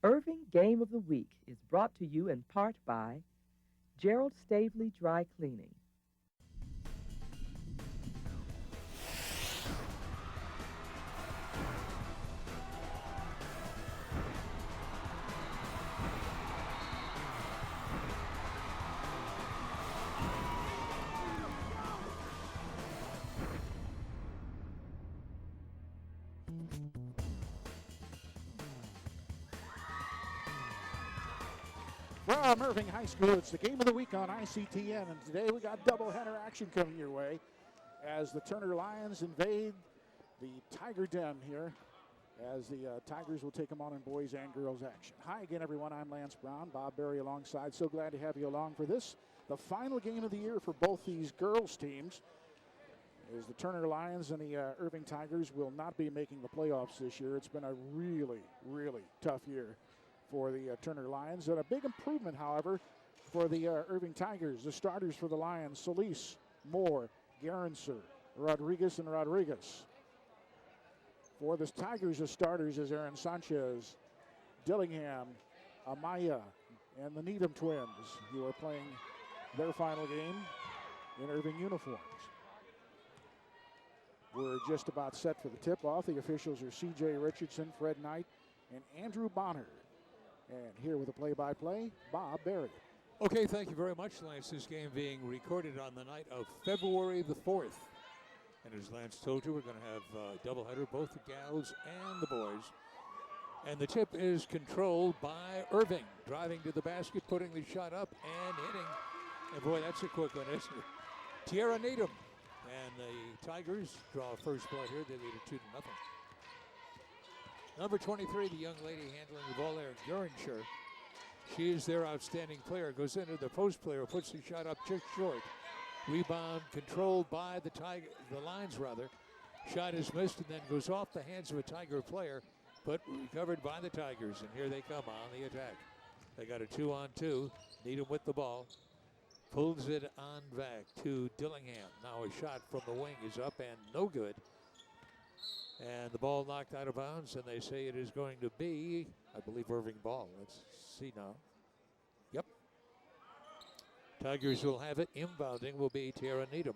Irving Game of the Week is brought to you in part by Gerald Stavely Dry Cleaning. From Irving High School, it's the Game of the Week on ICTN, and today we got doubleheader action coming your way as the Turner Lions invade the Tiger Den here, as the Tigers will take them on in boys and girls action. Hi again, everyone. I'm Lance Brown, Bob Berry alongside. So glad to have you along for this, the final game of the year for both these girls teams, as the Turner Lions and the Irving Tigers will not be making the playoffs this year. It's been a really, really tough year for the Turner Lions, and a big improvement, however, for the Irving Tigers. The starters for the Lions: Solis, Moore, Garenser, Rodriguez, and Rodriguez. For the Tigers, the starters is Aaron Sanchez, Dillingham, Amaya, and the Needham twins, who are playing their final game in Irving uniforms. We're just about set for the tip-off. The officials are C.J. Richardson, Fred Knight, and Andrew Bonner. And here with a play-by-play, Bob Berry. Okay, thank you very much, Lance. This game being recorded on the night of February the 4th. And as Lance told you, we're going to have a doubleheader, both the gals and the boys. And the tip is controlled by Irving, driving to the basket, putting the shot up and hitting. And boy, that's a quick one, isn't it? Tierra Needham. And the Tigers draw first blood here. They lead it 2-0. Number 23, the young lady handling the ball there, Guringer. She is their outstanding player. Goes into the post player, puts the shot up just short. Rebound controlled by the Lions rather. Shot is missed and then goes off the hands of a Tiger player, but recovered by the Tigers. And here they come on the attack. They got a 2-on-2. Needham with the ball. Pulls it on back to Dillingham. Now a shot from the wing is up and no good. And the ball knocked out of bounds, and they say it is going to be, I believe, Irving ball. Let's see now. Yep. Tigers will have it. Inbounding will be Tierra Needham.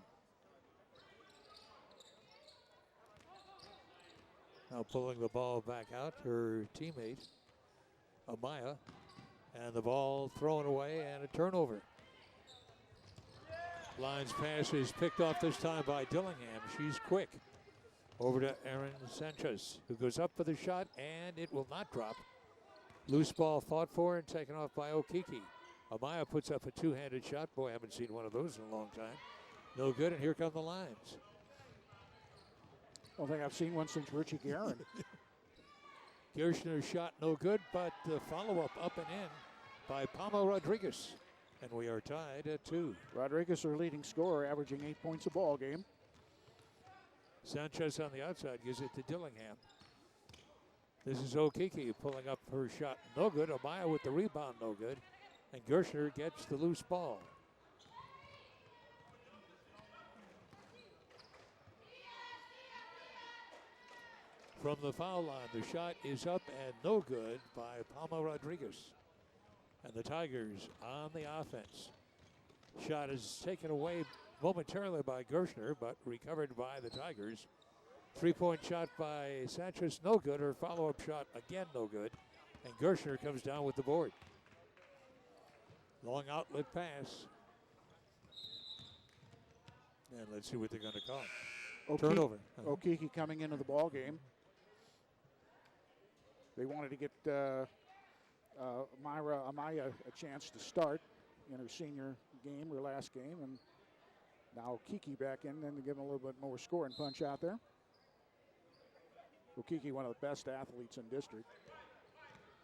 Now pulling the ball back out, her teammate, Amaya. And the ball thrown away and a turnover. Lions pass is picked off this time by Dillingham. She's quick. Over to Aaron Sanchez, who goes up for the shot, and it will not drop. Loose ball fought for and taken off by Okiki. Amaya puts up a two-handed shot. Boy, I haven't seen one of those in a long time. No good, and here come the Lions. I don't think I've seen one since Richie Guerin. Kirshner's shot no good, but the follow-up up and in by Palma Rodriguez. And we are tied at 2. Rodriguez, our leading scorer, averaging 8 points a ball game. Sanchez on the outside gives it to Dillingham. This is Okiki pulling up her shot. No good. Amaya with the rebound. No good. And Gershner gets the loose ball. From the foul line, the shot is up and no good by Palma Rodriguez. And the Tigers on the offense. Shot is taken away momentarily by Gershner, but recovered by the Tigers. Three-point shot by Sanchez, no good. Her follow-up shot, again, no good. And Gershner comes down with the board. Long outlet pass. And let's see what they're going to call. Turnover. Okiki coming into the ball game. They wanted to get Amaya a chance to start in her senior game, her last game, and now Okiki back in, then to give him a little bit more scoring punch out there. Okiki, one of the best athletes in district.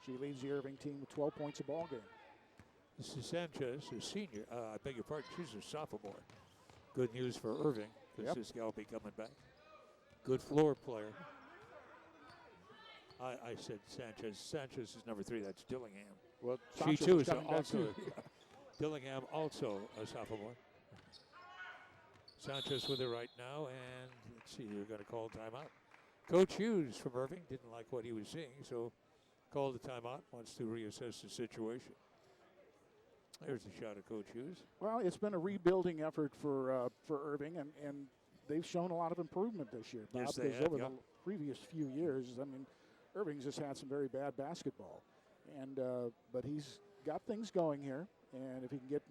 She leads the Irving team with 12 points a ball game. This is Sanchez, a senior. I beg your pardon, she's a sophomore. Good news for Irving, because this gal will be coming back. Good floor player. I said Sanchez. Sanchez is number 3. That's Dillingham. Well, she too is also Dillingham, also a sophomore. Sanchez with it right now, and let's see, we're going to call timeout. Coach Hughes from Irving didn't like what he was seeing, so called a timeout, wants to reassess the situation. There's a shot of Coach Hughes. Well, it's been a rebuilding effort for Irving, and they've shown a lot of improvement this year. Yes, Bob, they because have, over yeah. the previous few years, I mean, Irving's just had some very bad basketball, and but he's got things going here. And if he can get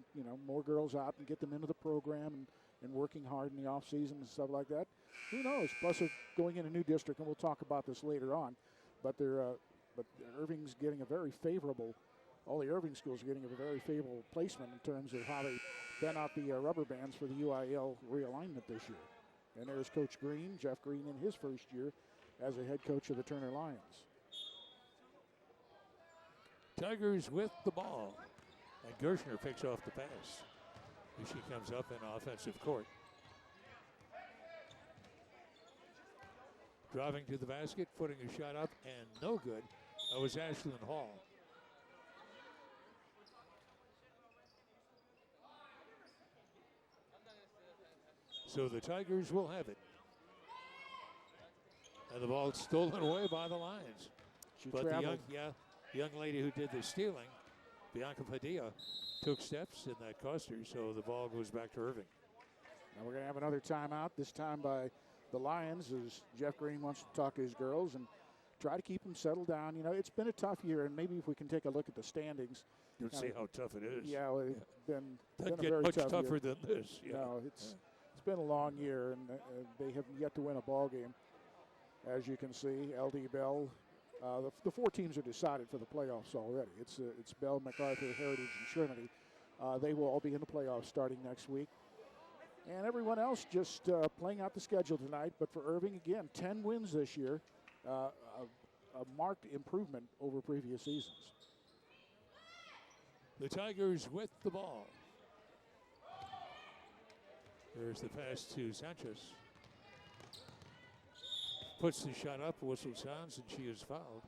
more girls out and get them into the program and working hard in the off season and stuff like that, who knows? Plus, they're going in a new district, and we'll talk about this later on. But Irving's getting a very favorable. All the Irving schools are getting a very favorable placement in terms of how they bent out the rubber bands for the UIL realignment this year. And there's Coach Green, Jeff Green, in his first year as a head coach of the Turner Lions. Tigers with the ball. And Gershner picks off the pass. Here she comes up in offensive court. Driving to the basket, putting a shot up, and no good. That was Ashlyn Hall. So the Tigers will have it. And the ball stolen away by the Lions. But traveled. the young lady who did the stealing, Bianca Padilla, took steps, and that cost her, so the ball goes back to Irving. Now we're going to have another timeout, this time by the Lions, as Jeff Green wants to talk to his girls and try to keep them settled down. It's been a tough year, and maybe if we can take a look at the standings. You'll see how tough it is. Yeah, well, it's been Doesn't a get very much tough tougher year. than this. Yeah. No, it's been a long year, and they have yet to win a ball game. As you can see, LD Bell, the four teams are decided for the playoffs already. It's Bell, MacArthur, Heritage, and Trinity. They will all be in the playoffs starting next week. And everyone else just playing out the schedule tonight. But for Irving, again, 10 wins this year, a marked improvement over previous seasons. The Tigers with the ball. There's the pass to Sanchez. Puts the shot up, whistle sounds, and she is fouled.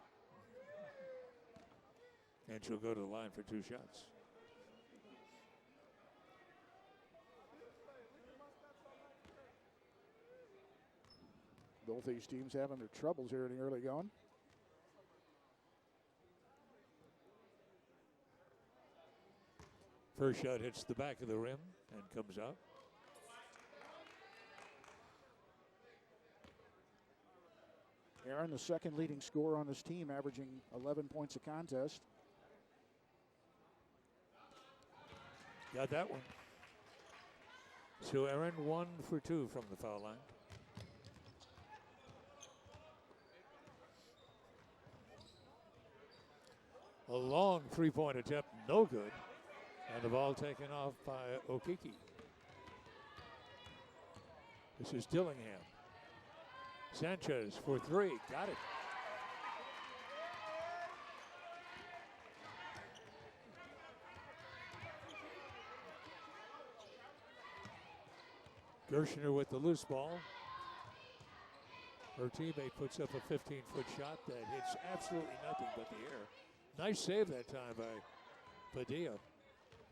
And she'll go to the line for 2 shots. Both these teams having their troubles here in the early going. First shot hits the back of the rim and comes out. Aaron, the second leading scorer on this team, averaging 11 points a contest. Got that one. So Aaron 1 for 2 from the foul line. A long three-point attempt, no good. And the ball taken off by Okiki. This is Dillingham. Sanchez for 3, got it. Gershner with the loose ball. Her teammate puts up a 15-foot shot that hits absolutely nothing but the air. Nice save that time by Padilla.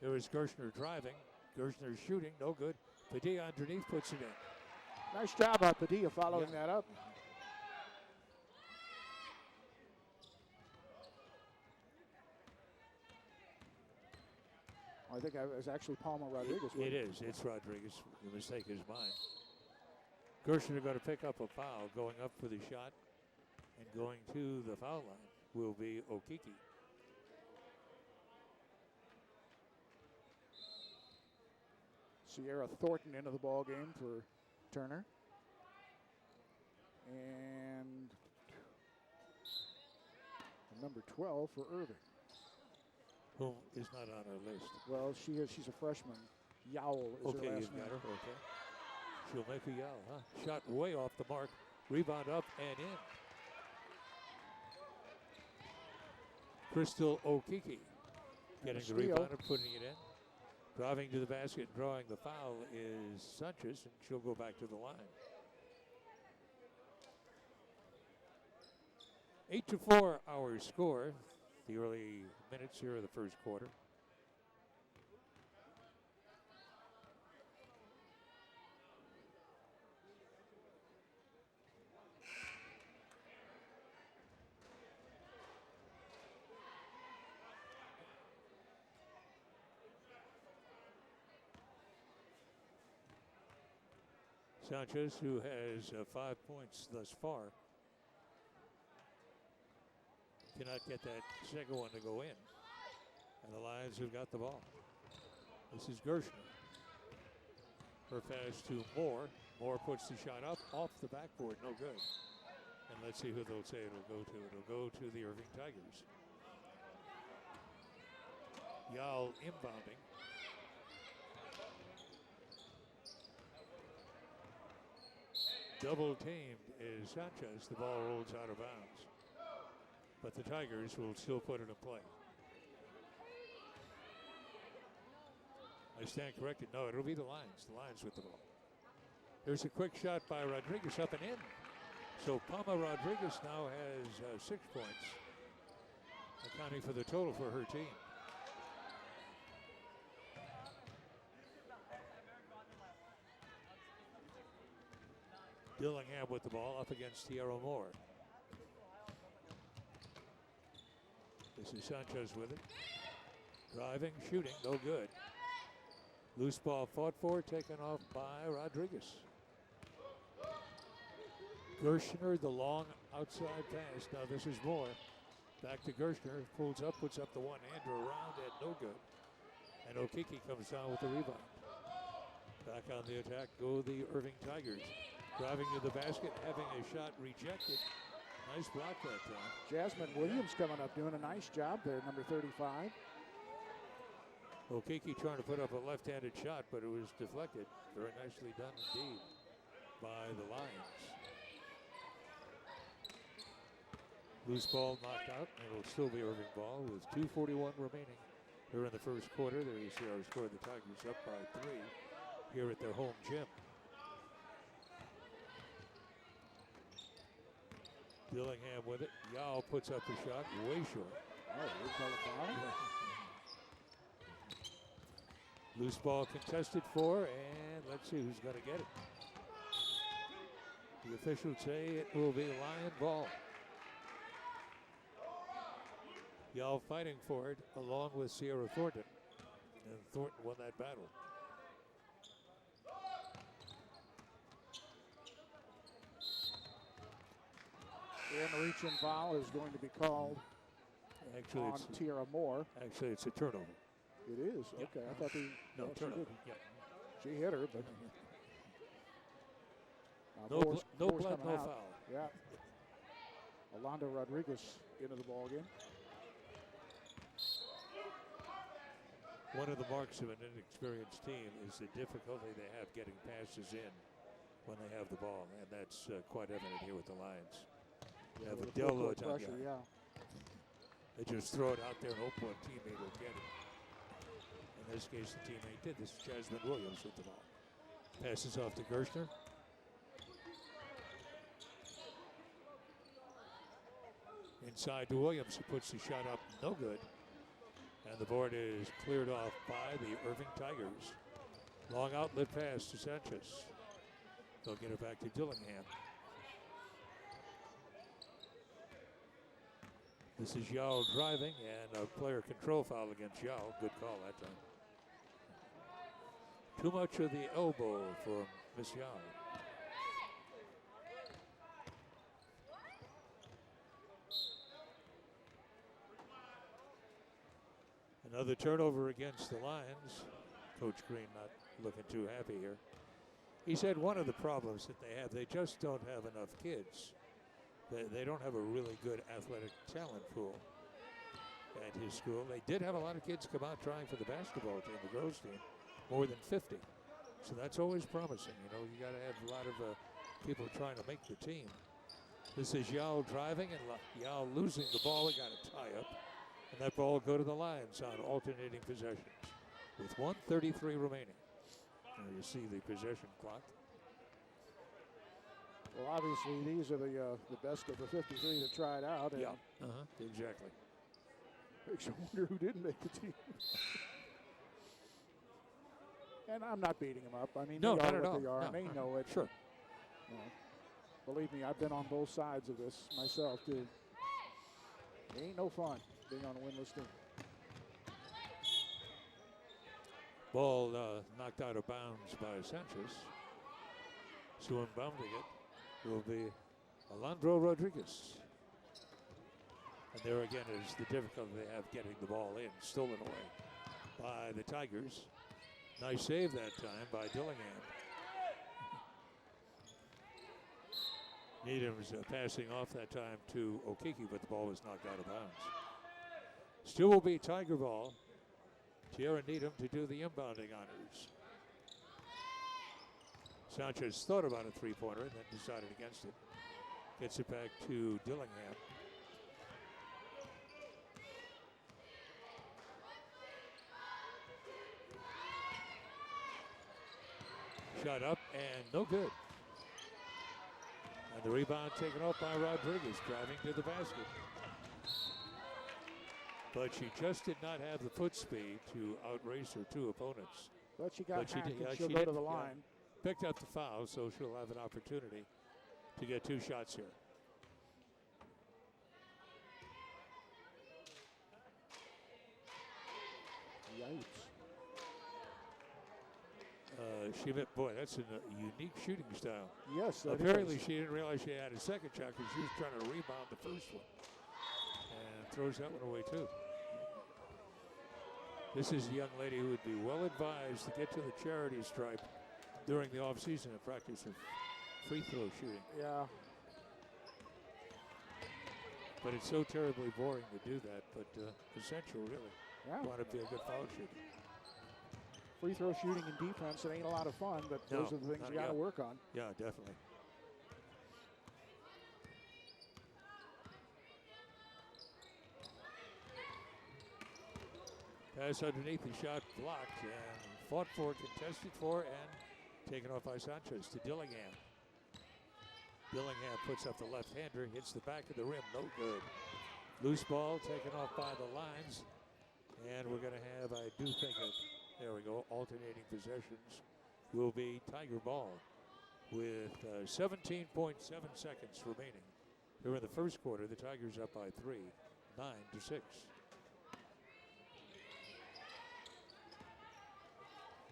There was Gershner driving. Gershner shooting, no good. Padilla underneath puts it in. Nice job by Padilla following that up. I think it was actually Palma Rodriguez. It is. It's Rodriguez. The mistake is mine. Gershner going to pick up a foul. Going up for the shot and going to the foul line will be Okiki. Sierra Thornton into the ball game for Turner. And number 12 for Irving. Who is not on our list. Well, she's a freshman. Yowell is Okay, her you've last name. got her. Okay. She'll make a yell, huh? Shot way off the mark. Rebound up and in. Crystal Okiki getting the rebound and putting it in. Driving to the basket, drawing the foul is Sanchez, and she'll go back to the line. 8-4 our score. The early minutes here of the first quarter. Sanchez, who has 5 points thus far, cannot get that second one to go in. And the Lions have got the ball. This is Gershner. Her pass to Moore. Moore puts the shot up off the backboard, no good. And let's see who they'll say it'll go to. It'll go to the Irving Tigers. Yal inbounding. Double teamed is Sanchez. The ball rolls out of bounds. But the Tigers will still put it in play. I stand corrected. No, it'll be the Lions. The Lions with the ball. There's a quick shot by Rodriguez up and in. So Palma Rodriguez now has 6 points, accounting for the total for her team. Dillingham with the ball up against Tierra Moore. This is Sanchez with it. Driving, shooting, no good. Loose ball fought for, taken off by Rodriguez. Gershner, the long outside pass. Now this is Moore. Back to Gershner, pulls up, puts up the one-hander around, and no good. And Okiki comes down with the rebound. Back on the attack go the Irving Tigers. Driving to the basket, having a shot rejected. Nice block that time. Jasmine Williams coming up, doing a nice job there, number 35. Okiki trying to put up a left-handed shot, but it was deflected. Very nicely done indeed by the Lions. Loose ball knocked out, and it'll still be Irving ball with 2:41 remaining. Here in the first quarter, there you see our score. The Tigers up by 3 here at their home gym. Dillingham with it. Yao puts up a shot way short. Oh, call a foul. Loose ball contested for, and let's see who's going to get it. The officials say it will be Lion ball. Yao fighting for it along with Sierra Thornton. And Thornton won that battle. And the reach-in foul is going to be called on Tierra Moore. Actually, it's a turnover. It is? Yep. Okay, I thought No, turnover. Yep. She hit her, but No blood, no out. foul. Yeah. Alonda Rodriguez into the ball game. One of the marks of an inexperienced team is the difficulty they have getting passes in when they have the ball, and that's quite evident here with the Lions. They have a deluge on pressure, yeah. They just throw it out there and hope one teammate will get it. In this case, the teammate did. This is Jasmine Williams with the ball. Passes off to Gershner. Inside to Williams, who puts the shot up, no good. And the board is cleared off by the Irving Tigers. Long outlet pass to Sanchez. They'll get it back to Dillingham. This is Yao driving, and a player control foul against Yao. Good call that time. Too much of the elbow for Miss Yao. Another turnover against the Lions. Coach Green not looking too happy here. He said one of the problems that they have, they just don't have enough kids. They don't have a really good athletic talent pool at his school. They did have a lot of kids come out trying for the basketball team, the girls team, more than 50. So that's always promising. You know, you got to have a lot of people trying to make the team. This is Yao driving and Yao losing the ball. We got a tie up. And that ball will go to the Lions on alternating possessions with 1:33 remaining. Now you see the possession clock. Well, obviously, these are the best of the 53 that tried out. And Yeah, exactly. makes you wonder who didn't make the team. And I'm not beating them up. I mean, No, they not are at what all. they are, No. and they know it. Sure. You know, believe me, I've been on both sides of this myself, too. It ain't no fun being on a winless team. Ball knocked out of bounds by Sanchez. So inbounding it will be Alondro Rodriguez. And there again is the difficulty they have getting the ball in, stolen away by the Tigers. Nice save that time by Dillingham. Needham's passing off that time to Okiki, but the ball was knocked out of bounds. Still will be Tiger ball. Tierra Needham to do the inbounding honors. Sanchez thought about a three-pointer and then decided against it. Gets it back to Dillingham. Shot up and no good. And the rebound taken off by Rodriguez, driving to the basket. But she just did not have the foot speed to outrace her two opponents. But she got hacked and she she'll go to the line. Picked up the foul, so she'll have an opportunity to get two shots here. Yikes. Boy, that's a unique shooting style. Yes, that apparently is. She didn't realize she had a second shot because she was trying to rebound the first one. And throws that one away too. This is a young lady who would be well advised to get to the charity stripe during the offseason and practice of free throw shooting. Yeah. But it's so terribly boring to do that, but essential really. Yeah. Want to be a good foul shooter. Free throw shooting and defense, it ain't a lot of fun, but those are the things you got to work on. Yeah, definitely. Pass underneath, the shot blocked and fought for, contested for, and taken off by Sanchez to Dillingham. Dillingham puts up the left-hander, hits the back of the rim, no good. Loose ball taken off by the lines, and we're going to have, I do think, there we go, alternating possessions will be Tiger ball with 17.7 seconds remaining. Here in the first quarter, the Tigers up by 3, 9-6.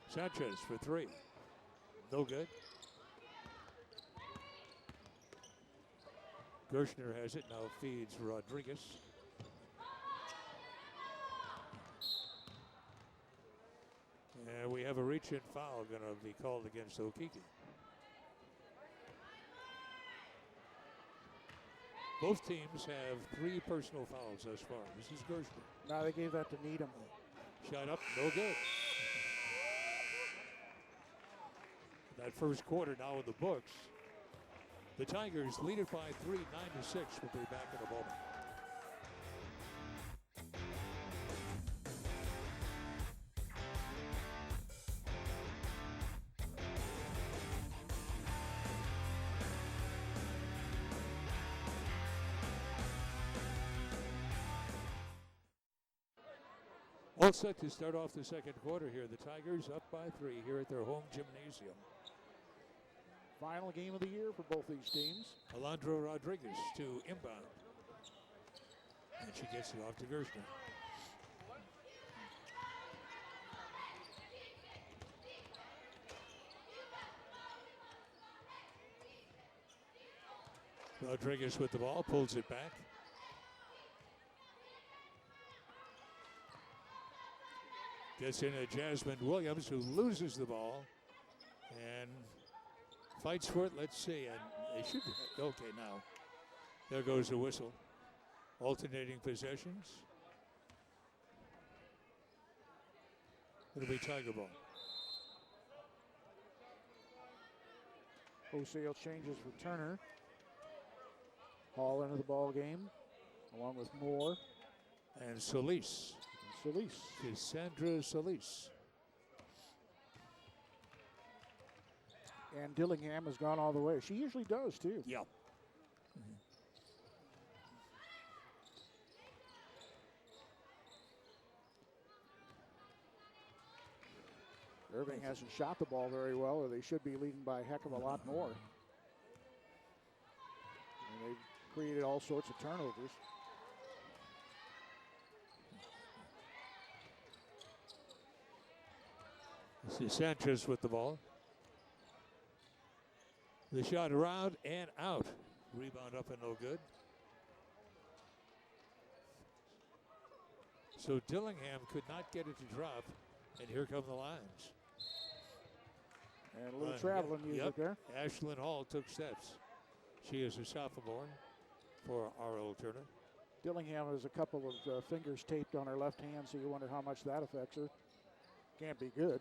Sanchez for three. No good. Gershner has it, now feeds Rodriguez. And we have a reach-in foul going to be called against Okiki. Both teams have 3 personal fouls thus far. This is Gershner. Now they gave that to Needham. Shot up, no good. That first quarter now in the books. The Tigers lead it by 3, 9-6. We'll be back in a moment. All set to start off the second quarter here. The Tigers up by 3 here at their home gymnasium. Final game of the year for both these teams. Alondro Rodriguez to inbound. And she gets it off to Gershner. Rodriguez with the ball, pulls it back. Gets in Jasmine Williams, who loses the ball and fights for it. Let's see. And they should be okay now. There goes the whistle. Alternating possessions. It'll be Tiger ball. Wholesale changes for Turner. Hall into the ball game, along with Moore. And Solis. Solis. Cassandra Solis. And Dillingham has gone all the way. She usually does, too. Yeah. Irving hasn't shot the ball very well, or they should be leading by a heck of a lot more. And they've created all sorts of turnovers. This is Sanchez with the ball. The shot around and out. Rebound up and no good. So Dillingham could not get it to drop, and here come the Lions. And a little traveling music there. Ashlyn Hall took steps. She is a sophomore for R.L. Turner. Dillingham has a couple of fingers taped on her left hand, so you wonder how much that affects her. Can't be good.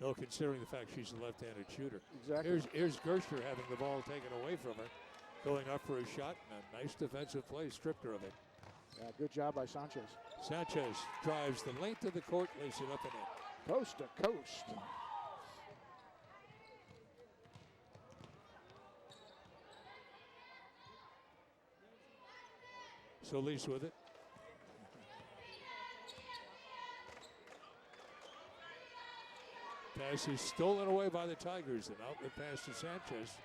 No, considering the fact she's a left-handed shooter. Exactly. Here's Gersher having the ball taken away from her, going up for a shot, and a nice defensive play stripped her of it. Yeah, good job by Sanchez. Sanchez drives the length of the court, lays it up and in. Coast to coast. Solis with it. Pass is stolen away by the Tigers. An outlet pass to Sanchez.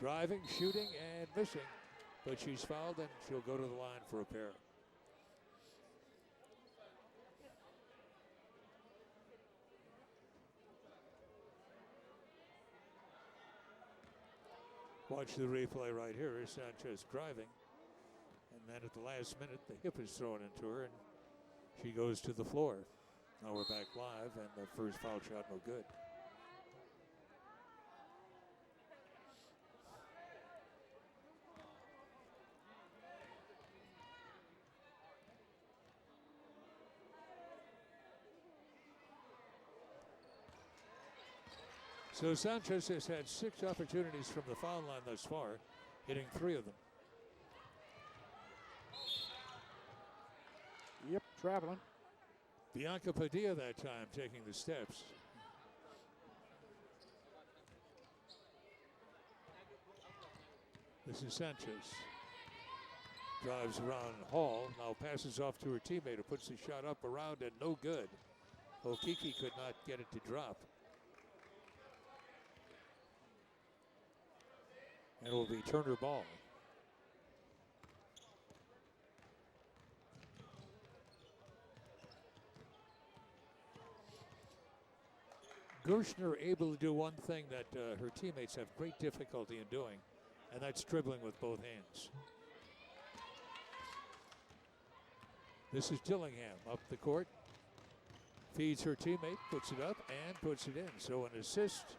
Driving, shooting, and missing. But she's fouled, and she'll go to the line for a pair. Watch the replay right here. Here's Sanchez driving. And then at the last minute, the hip is thrown into her, and she goes to the floor. Now we're back live, and the first foul shot no good. So Sanchez has had 6 opportunities from the foul line thus far, hitting 3 of them. Yep, traveling. Bianca Padilla that time taking the steps. This is Sanchez. Drives around Hall, now passes off to her teammate who puts the shot up around and no good. Okiki could not get it to drop. And it will be Turner ball. Gershner able to do one thing that her teammates have great difficulty in doing, and that's dribbling with both hands. This is Dillingham up the court. Feeds her teammate, puts it up, and puts it in. So an assist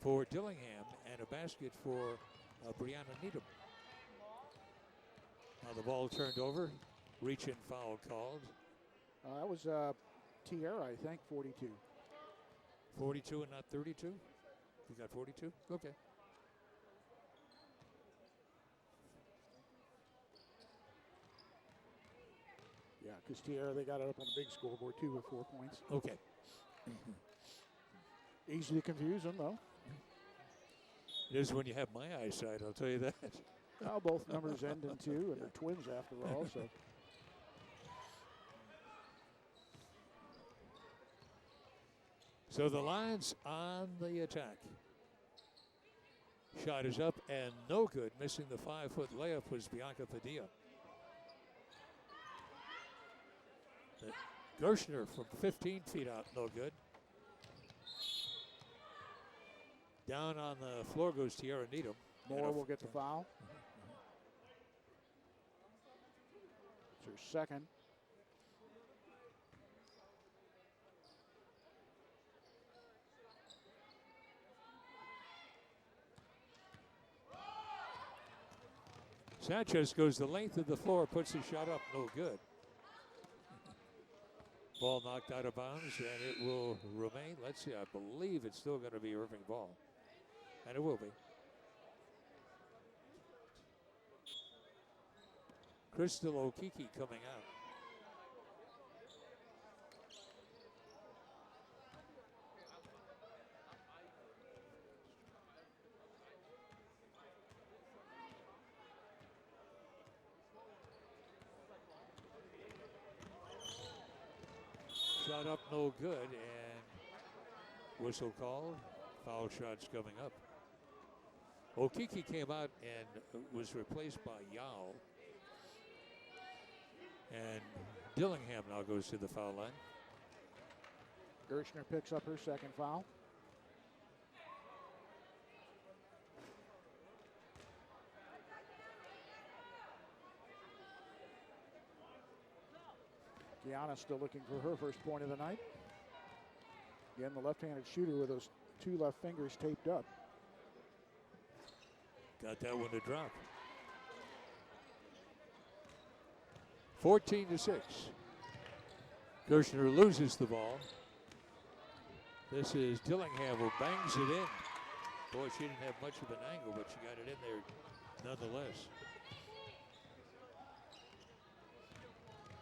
for Dillingham and a basket for Brianna Needham. Now the ball turned over. Reach-in foul called. That was Tierra, I think, 42. 42 and not 32? You got 42? Okay. Yeah, because Tierra, they got it up on the big scoreboard, too, with 4 points. Okay. Easy to confuse them, though. It is when you have my eyesight, I'll tell you that. Well, both numbers end in 2, and they're twins after all, so. So the Lions on the attack. Shot is up and no good. Missing the 5-foot layup was Bianca Padilla. Gershner from 15 feet out, no good. Down on the floor goes Tierra Needham. Moore will get the foul. It's her second. Sanchez goes the length of the floor, puts his shot up, no good. Ball knocked out of bounds, and it will remain. Let's see, I believe it's still going to be Irving ball. And it will be. Crystal Okiki coming out. Shot up no good, and whistle called. Foul shots coming up. Okiki came out and was replaced by Yao. And Dillingham now goes to the foul line. Gershner picks up her second foul. Kiana still looking for her first point of the night. Again, the left-handed shooter with those 2 left fingers taped up. Got that one to drop. 14-6. Kirshner loses the ball. This is Dillingham who bangs it in. Boy, she didn't have much of an angle, but she got it in there nonetheless.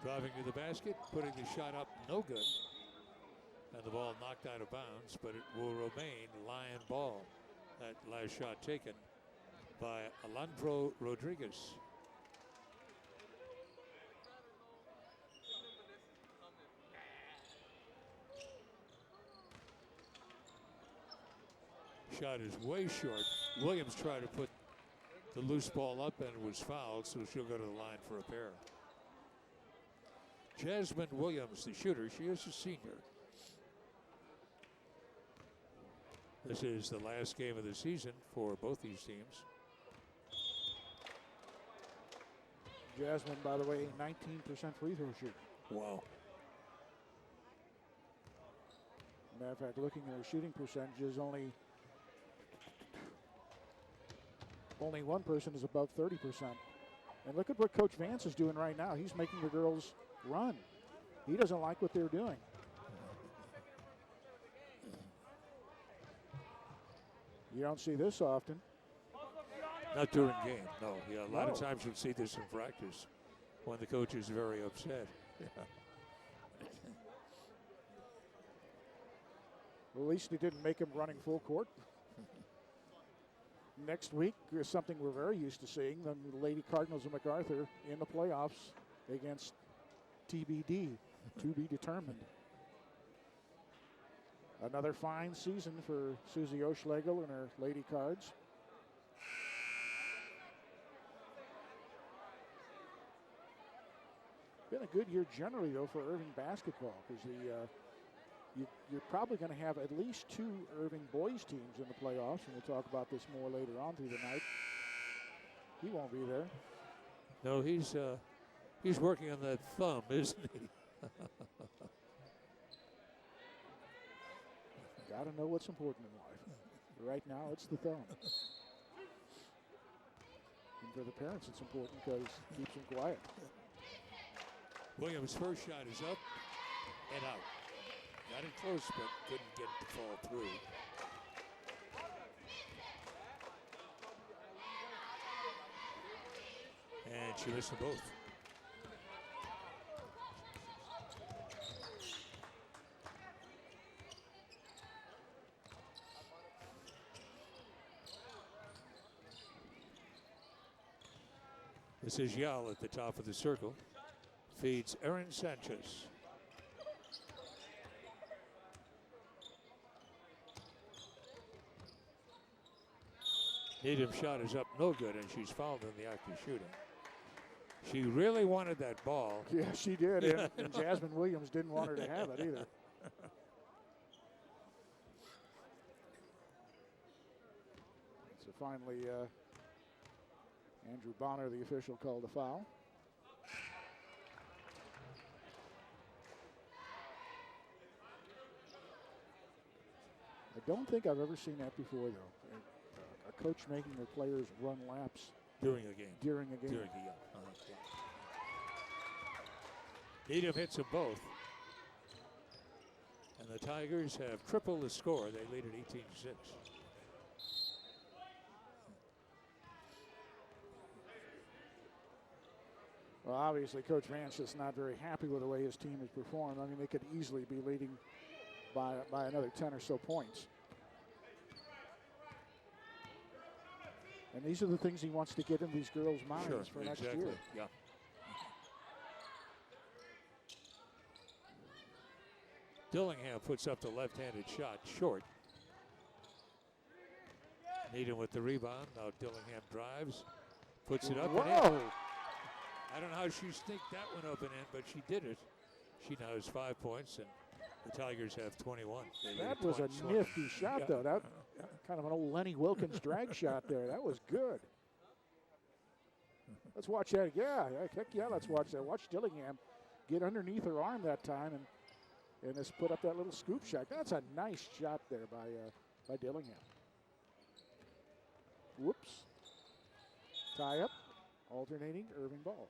Driving to the basket, putting the shot up, no good. And the ball knocked out of bounds, but it will remain Lion ball. That last shot taken by Alondro Rodriguez. Shot is way short. Williams tried to put the loose ball up and was fouled, so she'll go to the line for a pair. Jasmine Williams, the shooter, she is a senior. This is the last game of the season for both these teams. Jasmine, by the way, 19% free throw shooter. Wow. Matter of fact, looking at her shooting percentages, only one person is above 30%. And look at what Coach Vance is doing right now. He's making the girls run. He doesn't like what they're doing. You don't see this often. Not during game, no. Yeah, a lot of No. times you'll see this in practice when the coach is very upset. Well, at least he didn't make him running full court. Next week is something we're very used to seeing. The Lady Cardinals of MacArthur in the playoffs against TBD, to be determined. Another fine season for Susie O'Schlegel and her Lady Cards. Been a good year generally, though, for Irving basketball, because you're probably going to have at least 2 Irving boys teams in the playoffs, and we'll talk about this more later on through the night. He won't be there. No, he's working on that thumb, isn't he? Got to know what's important in life. Right now, it's the thumb. And for the parents, it's important because it keeps them quiet. Williams' first shot is up and out. Got it close, but couldn't get it to fall through. And she missed them both. This is Yal at the top of the circle. Feeds Erin Sanchez. Needham's shot is up, no good, and she's fouled in the act of shooting. She really wanted that ball. Yeah, she did, and Jasmine Williams didn't want her to have it either. So finally, Andrew Bonner, the official, called a foul. I don't think I've ever seen that before, though. A coach making their players run laps During a game. during a game. During a game. Needham hits them both. And the Tigers have tripled the score. They lead at 18-6. Well, obviously, Coach Vance is not very happy with the way his team has performed. I mean, they could easily be leading by another 10 or so points. And these are the things he wants to get in these girls' minds for next year. Yeah. Dillingham puts up the left-handed shot short. Needham with the rebound. Now Dillingham drives, puts it up and in. Whoa! I don't know how she sneaked that one up and in, but she did it. She now has 5 points, and the Tigers have 21. That was a nifty shot, though. That kind of an old Lenny Wilkins drag shot there. That was good. Let's watch that. Yeah, heck yeah, let's watch that. Watch Dillingham get underneath her arm that time and just put up that little scoop shot. That's a nice shot there by Dillingham. Whoops. Tie up, alternating Irving ball.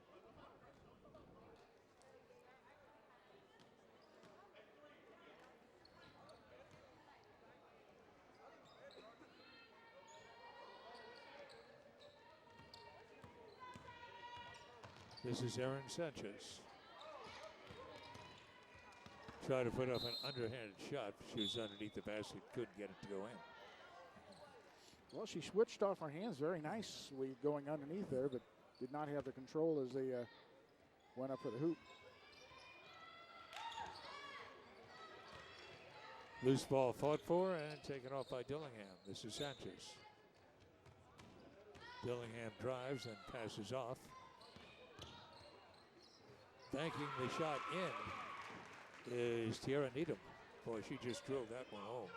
This is Erin Sanchez. Tried to put up an underhanded shot. She was underneath the basket, couldn't get it to go in. Well, she switched off her hands very nicely going underneath there, but did not have the control as they went up for the hoop. Loose ball fought for and taken off by Dillingham. This is Sanchez. Dillingham drives and passes off. Banking the shot in is Tiara Needham. Boy, she just drilled that one home.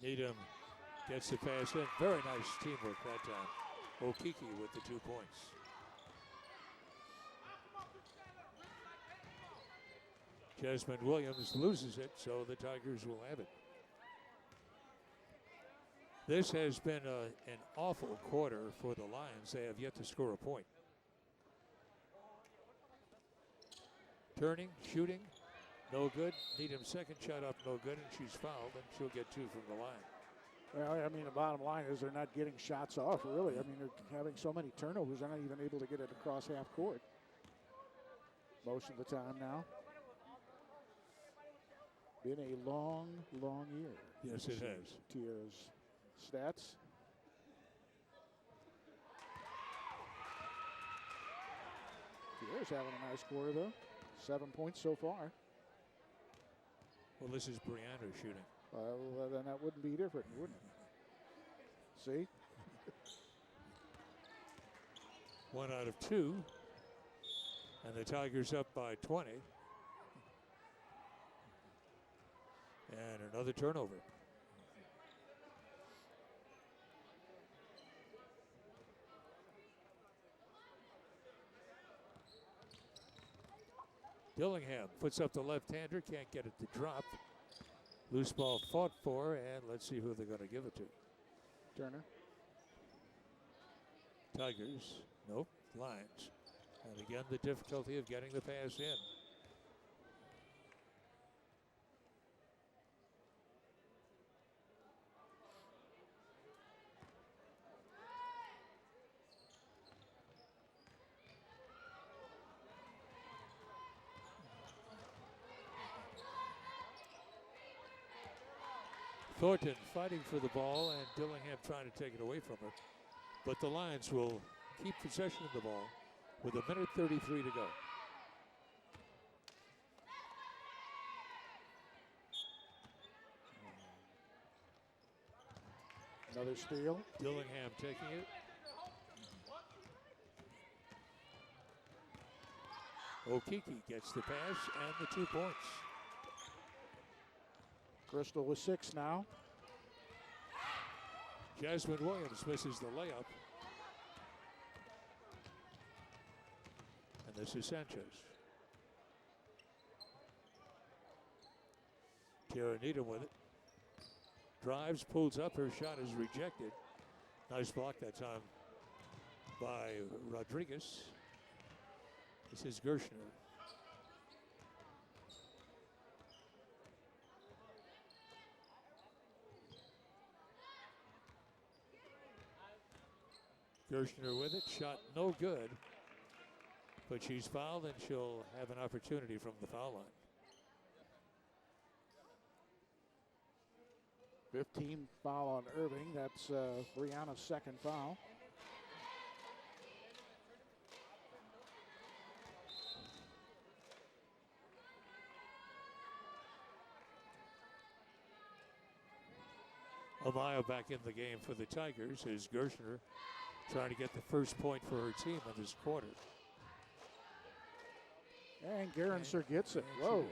Needham gets the pass in. Very nice teamwork that time. Okiki with the 2 points. Jasmine Williams loses it, so the Tigers will have it. This has been an awful quarter for the Lions. They have yet to score a point. Turning, shooting, no good. Needham's second shot up, no good, and she's fouled, and she'll get 2 from the line. Well, I mean, the bottom line is they're not getting shots off, really. I mean, they're having so many turnovers, they're not even able to get it across half court most of the time now. Been a long, long year. Yes, it has. Tiara's stats. Tiara's having a nice quarter, though. 7 points so far. Well, this is Brianna shooting. Well, then that wouldn't be different, wouldn't it? See? 1 out of 2. And the Tigers up by 20. And another turnover. Dillingham puts up the left-hander, can't get it to drop. Loose ball fought for, and let's see who they're going to give it to. Turner. Tigers, nope, Lions. And again, the difficulty of getting the pass in. Thornton fighting for the ball, and Dillingham trying to take it away from her. But the Lions will keep possession of the ball with 1:33 to go. Another steal. Dillingham taking it. Okiki gets the pass and the 2 points. Crystal with 6 now. Jasmine Williams misses the layup. And this is Sanchez. Tiara Needham with it. Drives, pulls up, her shot is rejected. Nice block that time by Rodriguez. This is Gershner. Gershner with it, shot no good, but she's fouled and she'll have an opportunity from the foul line. 15 foul on Irving. That's Brianna's second foul. Amaya back in the game for the Tigers is Gershner trying to get the first point for her team in this quarter. And Garanser gets it. And she Whoa. does.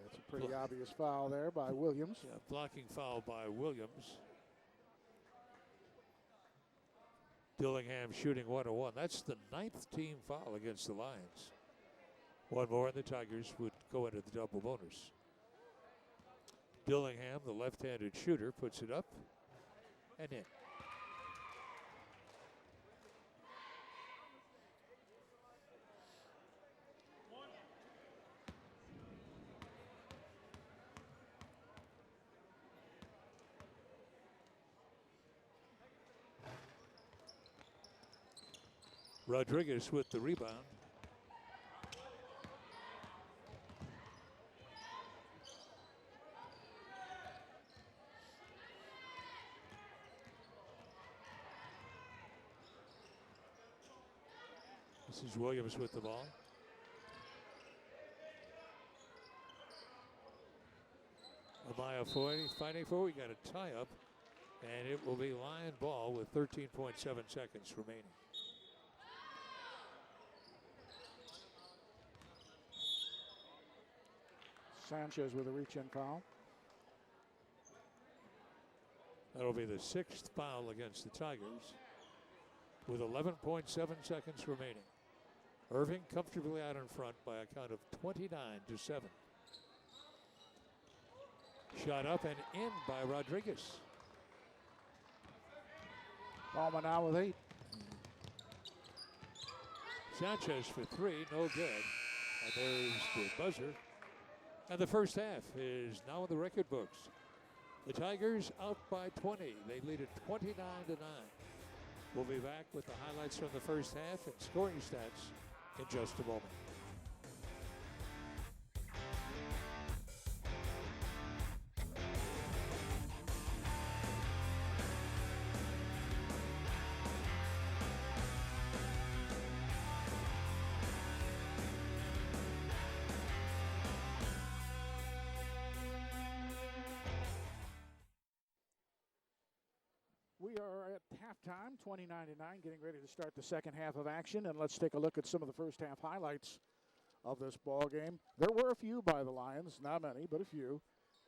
That's a pretty obvious foul there by Williams. Yeah, blocking foul by Williams. Dillingham shooting 1-1. That's the 9th team foul against the Lions. One more and the Tigers would go into the double bonus. Dillingham, the left-handed shooter, puts it up and in. Rodriguez with the rebound. This is Williams with the ball. Amaya fighting for. We got a tie up, and it will be Lion ball with 13.7 seconds remaining. Sanchez with a reach-in foul. That'll be the 6th foul against the Tigers with 11.7 seconds remaining. Irving comfortably out in front by a count of 29-7. Shot up and in by Rodriguez. Palmer now with 8. Sanchez for 3, no good. And there's the buzzer. And the first half is now in the record books. The Tigers out by 20. They lead it 29-9. We'll be back with the highlights from the first half and scoring stats in just a moment. We are at halftime, 29-9, getting ready to start the second half of action. And let's take a look at some of the first half highlights of this ball game. There were a few by the Lions, not many, but a few.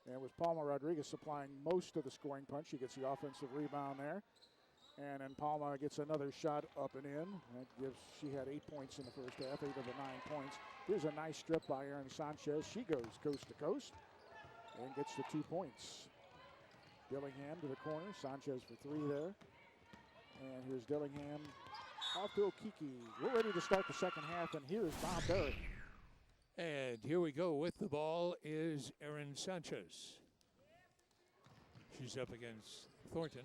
And it was Palma Rodriguez supplying most of the scoring punch. She gets the offensive rebound there. And then Palma gets another shot up and in. She had 8 points in the first half, 8 of the 9 points. Here's a nice strip by Erin Sanchez. She goes coast to coast and gets the 2 points. Dillingham to the corner. Sanchez for 3 there. And here's Dillingham off to Okiki. We're ready to start the second half, and here's Bob Berry. And here we go with the ball is Erin Sanchez. She's up against Thornton.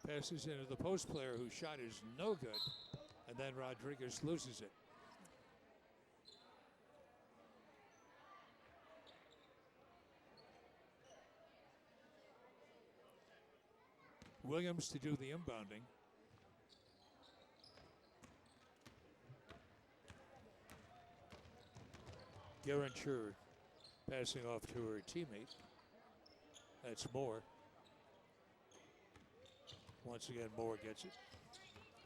Passes into the post player whose shot is no good. And then Rodriguez loses it. Williams to do the inbounding. Garancher passing off to her teammate. That's Moore. Once again, Moore gets it.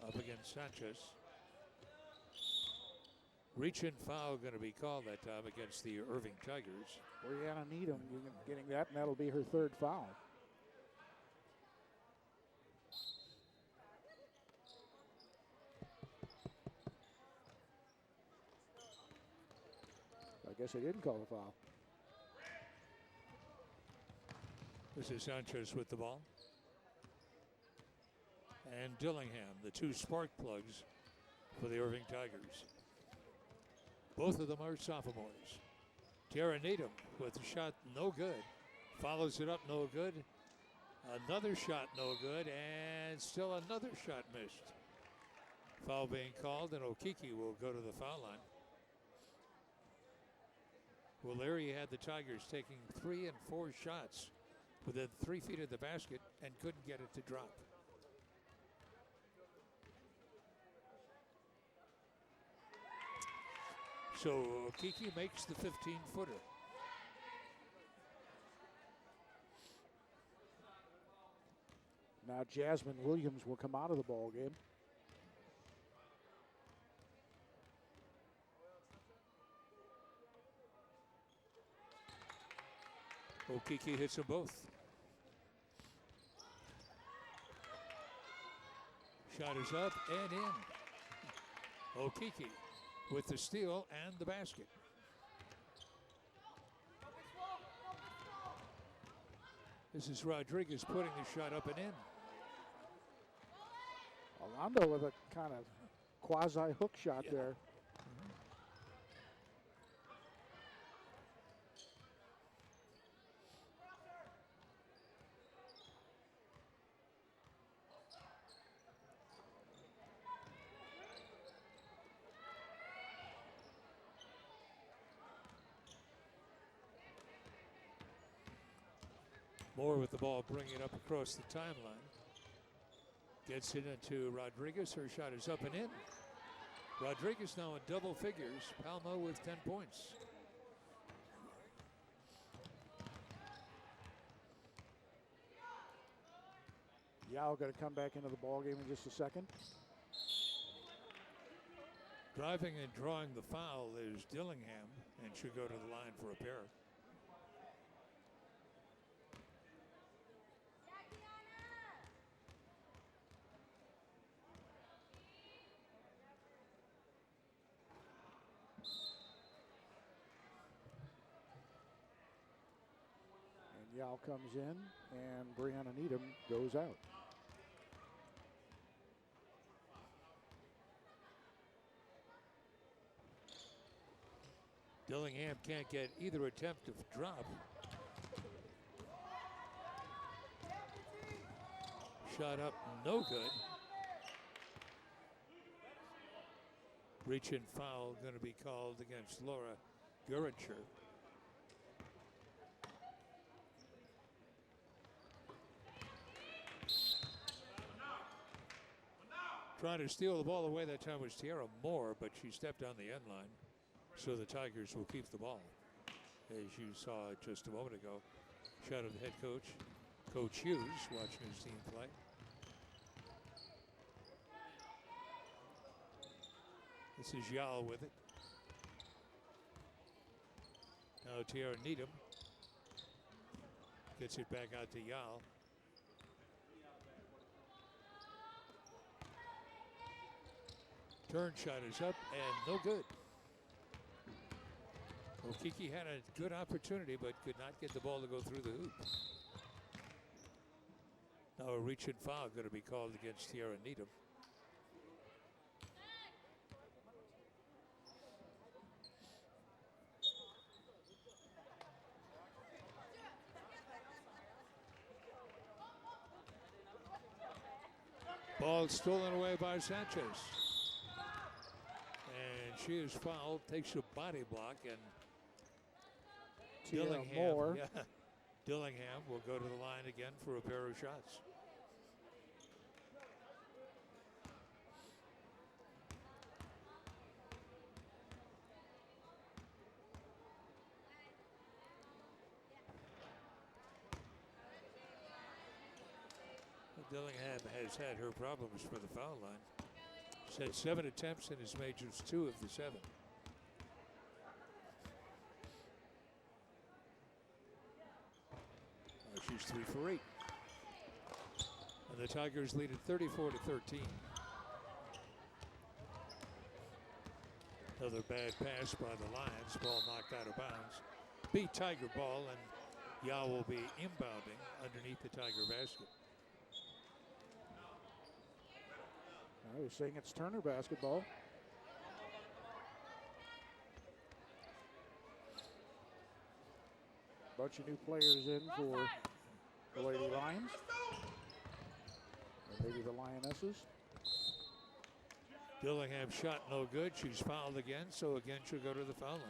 Up against Sanchez. Reach-in foul going to be called that time against the Irving Tigers. Brianna Needham getting that, and that'll be her 3rd foul. I guess they didn't call the foul. This is Sanchez with the ball. And Dillingham, the 2 spark plugs for the Irving Tigers. Both of them are sophomores. Tara Needham with a shot no good. Follows it up, no good. Another shot no good, and still another shot missed. Foul being called, and Okiki will go to the foul line. Well, Larry had the Tigers taking 3 and 4 shots within 3 feet of the basket and couldn't get it to drop. So Okiki makes the 15-footer. Now Jasmine Williams will come out of the ball game. Okiki hits them both. Shot is up and in. Okiki with the steal and the basket. This is Rodriguez putting the shot up and in. Orlando with a kind of quasi hook shot there. Moore with the ball, bringing it up across the timeline. Gets it into Rodriguez. Her shot is up and in. Rodriguez now in double figures. Palma with 10 points. Yao going to come back into the ball game in just a second. Driving and drawing the foul is Dillingham and should go to the line for a pair. Yao comes in, and Brianna Needham goes out. Dillingham can't get either attempt of drop. Shot up, no good. Reach and foul going to be called against Laura Guringer. Trying to steal the ball away that time was Tiara Moore, but she stepped on the end line. So the Tigers will keep the ball. As you saw just a moment ago, shot of the head coach, Coach Hughes, watching his team play. This is Yao with it. Now Tiara Needham gets it back out to Yao. Turn shot is up and no good. Okiki had a good opportunity but could not get the ball to go through the hoop. Now a reach and foul going to be called against Tiara Needham. Ball stolen away by Sanchez. And she is fouled, takes a body block, and Moore. Yeah, Dillingham will go to the line again for a pair of shots. Dillingham has had her problems for the foul line. She's had 7 attempts and has made just 2 of the 7. She's 3 for 8. And the Tigers lead at 34-13. Another bad pass by the Lions. Ball knocked out of bounds. Beat Tiger ball, and Yao will be inbounding underneath the Tiger basket. Now he's saying it's Turner basketball. Bunch of new players in for the Lady Lions. Or maybe the Lionesses. Dillingham shot no good. She's fouled again, so again she'll go to the foul line.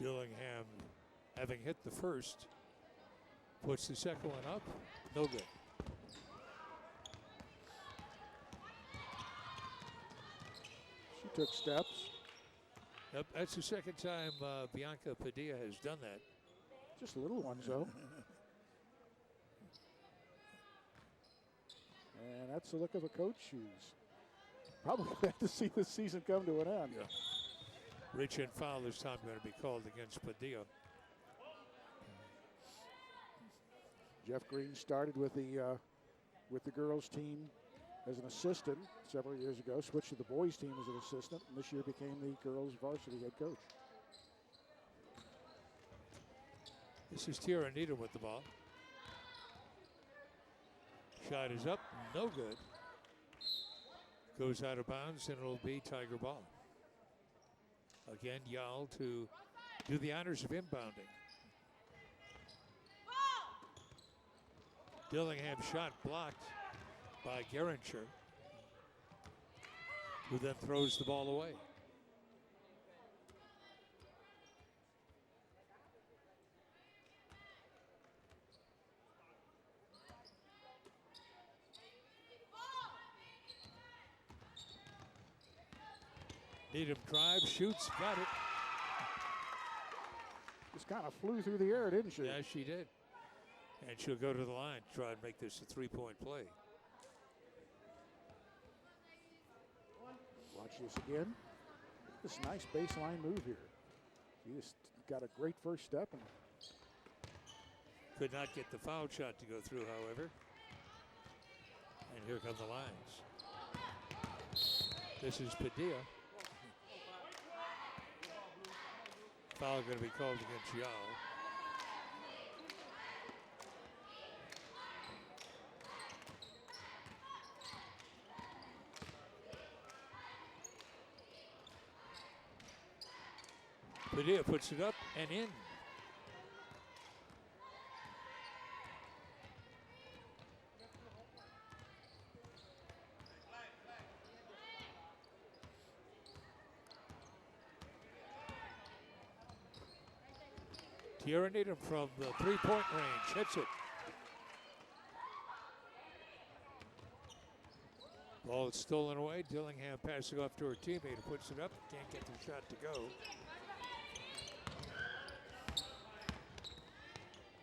Dillingham, having hit the first, puts the second one up. No good. She took steps. Yep, that's the second time Bianca Padilla has done that. Just little ones, though. And that's the look of a coach who's probably glad to see this season come to an end. Yeah. Reach and foul this time going to be called against Padilla. Jeff Green started with the girls team as an assistant several years ago, switched to the boys team as an assistant, and this year became the girls varsity head coach. This is Tiara Needham with the ball. Shot is up, no good. Goes out of bounds, and it'll be Tiger ball. Again, Yal to do the honors of inbounding. Dillingham shot blocked by Geringer, who then throws the ball away. Needham drives, shoots, got it. Just kind of flew through the air, didn't she? Yeah, she did. And she'll go to the line, try and make this a three-point play. Watch this again. This nice baseline move here. She just got a great first step. And could not get the foul shot to go through, however. And here come the lines. This is Padilla. Foul going to be called against Yao. Padilla puts it up and in. Tiara Needham from the three-point range hits it. Ball is stolen away. Dillingham passing off to her teammate who puts it up. Can't get the shot to go.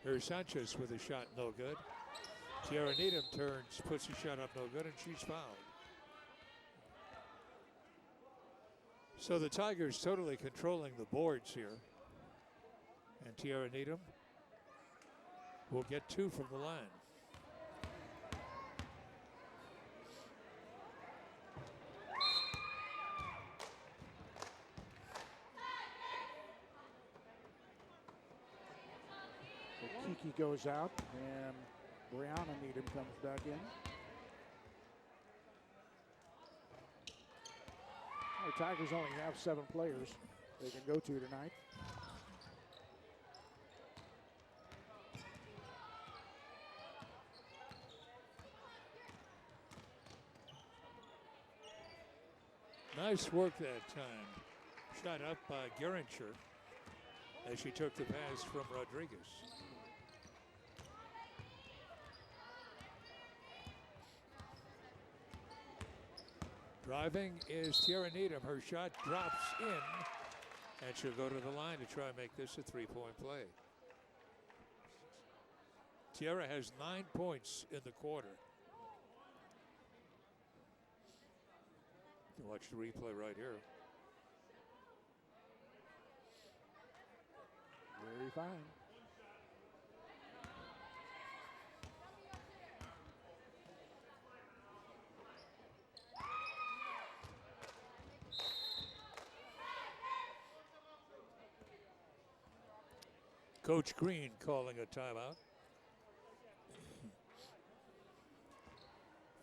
Here's Sanchez with a shot, no good. Tiara Needham turns, puts a shot up, no good, and she's fouled. So the Tigers totally controlling the boards here. And Tiara Needham will get two from the line. Kiki goes out, and Brianna Needham comes back in. The Tigers only have 7 players they can go to tonight. Nice work that time. Shot up by Geringer as she took the pass from Rodriguez. Driving is Tiara Needham. Her shot drops in, and she'll go to the line to try and make this a three-point play. Tiara has 9 points in the quarter. You can watch the replay right here. Very fine. Coach Green calling a timeout.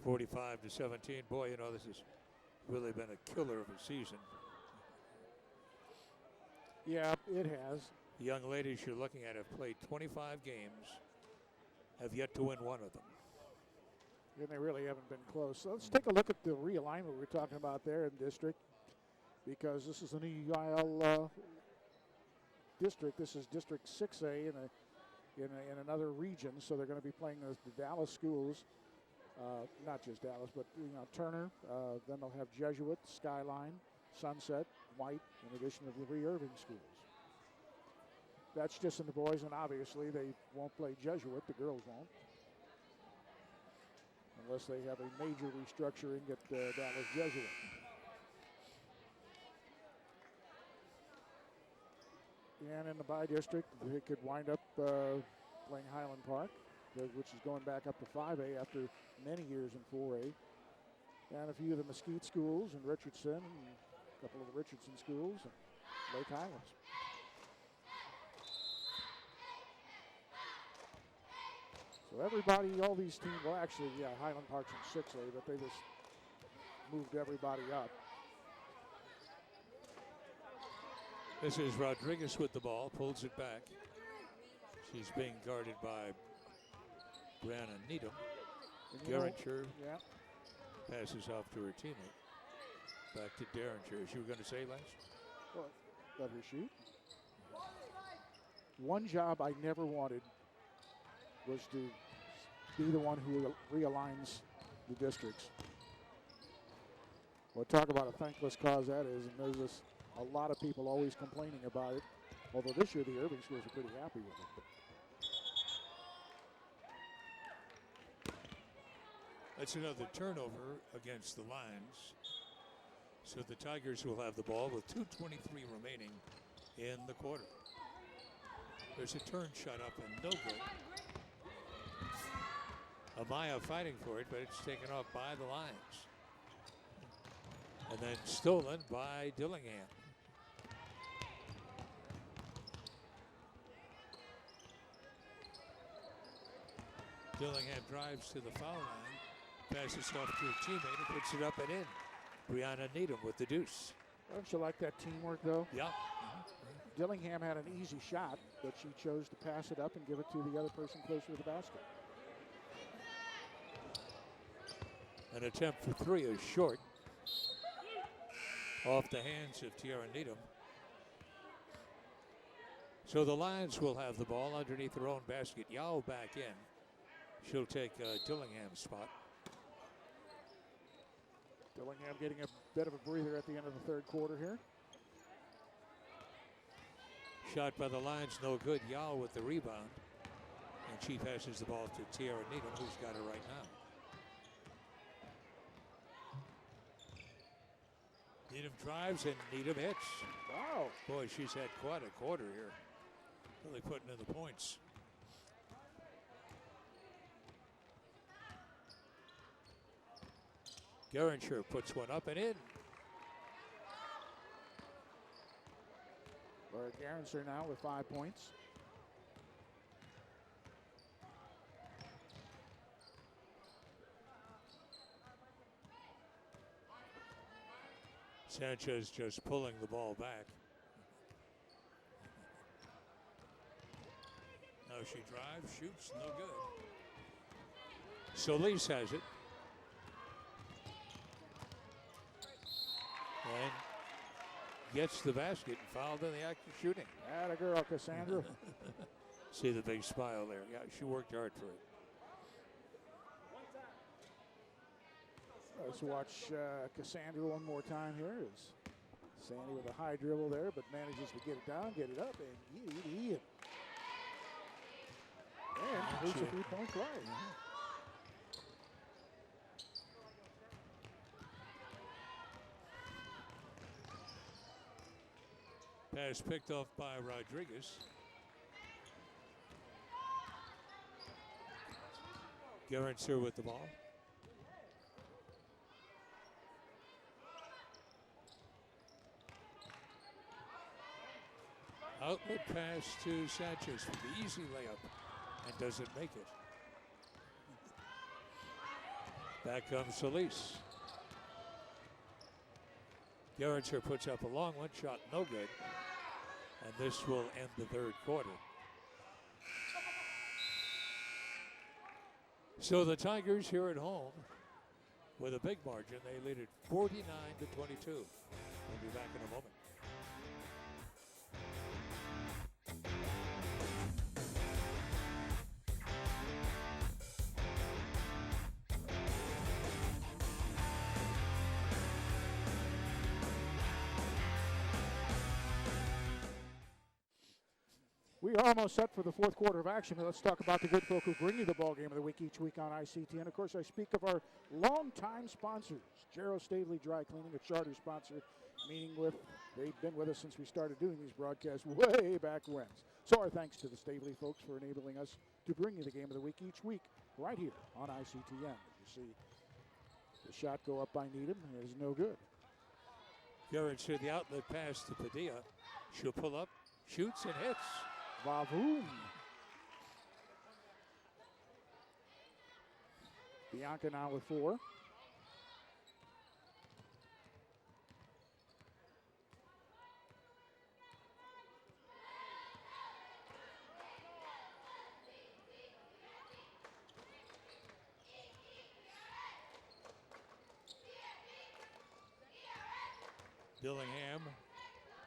45-17. Boy, you know, this has really been a killer of a season. Yeah, it has. The young ladies you're looking at have played 25 games, have yet to win one of them. And they really haven't been close. So let's take a look at the realignment we were talking about there in district, because this is an EIL district. This is District 6A in another region, so they're going to be playing the Dallas schools. Not just Dallas, but Turner. Then they'll have Jesuit, Skyline, Sunset, White, in addition to the Irving schools. That's just in the boys, and obviously they won't play Jesuit. The girls won't. Unless they have a major restructuring at Dallas Jesuit. And in the by-district, they could wind up playing Highland Park, which is going back up to 5A after many years in 4A. And a few of the Mesquite schools and Richardson, and a couple of the Richardson schools, and Lake Highlands. So everybody, all these teams, well actually, yeah, Highland Park's in 6A, but they just moved everybody up. This is Rodriguez with the ball, pulls it back. She's being guarded by Brianna Needham. Derringer passes off to her teammate. Back to Derringer. As you were going to say, Lance? Well, let her shoot. One job I never wanted was to be the one who realigns the districts. Well, talk about a thankless cause that is, and there's a lot of people always complaining about it. Although this year the Irving schools are pretty happy with it. That's another turnover against the Lions. So the Tigers will have the ball with 2:23 remaining in the quarter. There's a turn shot up and no good. Amaya fighting for it, but it's taken off by the Lions. And then stolen by Dillingham. Dillingham drives to the foul line, passes off to a teammate, and puts it up and in. Brianna Needham with the deuce. Don't you like that teamwork, though? Yeah. Dillingham had an easy shot, but she chose to pass it up and give it to the other person closer to the basket. An attempt for three is short. Off the hands of Tiara Needham. So the Lions will have the ball underneath their own basket. Yao back in. She'll take Dillingham's spot. Dillingham getting a bit of a breather at the end of the third quarter here. Shot by the Lions, no good. Yao with the rebound. And she passes the ball to Tiara Needham, who's got it right now. Needham drives and Needham hits. Wow. Boy, she's had quite a quarter here. Really putting in the points. Geringer puts one up and in. Laura Geringer now with 5 points. Sanchez just pulling the ball back. Now she drives, shoots, no good. Solis has it. And gets the basket and fouled in the act of shooting. Atta girl, Cassandra. See the big smile there. Yeah, she worked hard for it. Let's watch Cassandra one more time here. Is Sandy with a high dribble there, but manages to get it down, get it up, and get it. And reach a three-point play. Pass picked off by Rodriguez. Geringer with the ball. Outlet pass to Sanchez for the easy layup and doesn't make it. Back comes Solis. Geringer puts up a long one, shot no good. And this will end the third quarter. So the Tigers here at home with a big margin. They lead it 49-22. We'll be back in a moment. We are almost set for the fourth quarter of action, but let's talk about the good folk who bring you the ball game of the week each week on ICTN. Of course, I speak of our longtime sponsors, Gerald Stavely Dry Cleaning, a charter sponsor, meaning they've been with us since we started doing these broadcasts way back when. So our thanks to the Stavely folks for enabling us to bring you the game of the week each week right here on ICTN. You see the shot go up by Needham, and it is no good. Garrett to the outlet pass to Padilla. She'll pull up, shoots, and hits. Vavoom. Bianca now with 4. Dillingham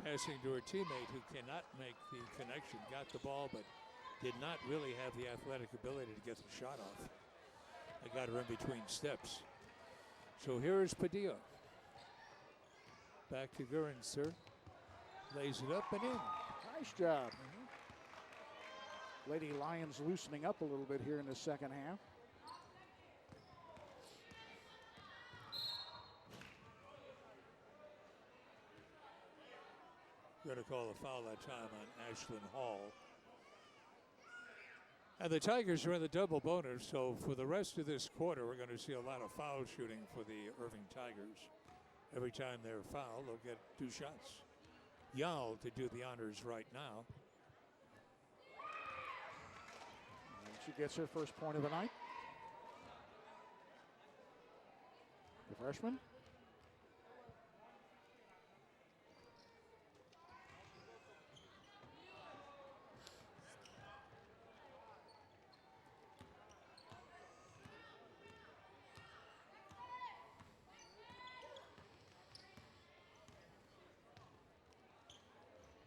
passing to her teammate who cannot make the connection. Got the ball, but did not really have the athletic ability to get the shot off. I got her in between steps. So here is Padilla. Back to Gurinser. Lays it up and in. Nice job. Lady Lions loosening up a little bit here in the second half. Going to call a foul that time on Ashlyn Hall. And the Tigers are in the double bonus, so for the rest of this quarter, we're going to see a lot of foul shooting for the Irving Tigers. Every time they're fouled, they'll get 2 shots. Yal to do the honors right now. And she gets her first point of the night. The freshman.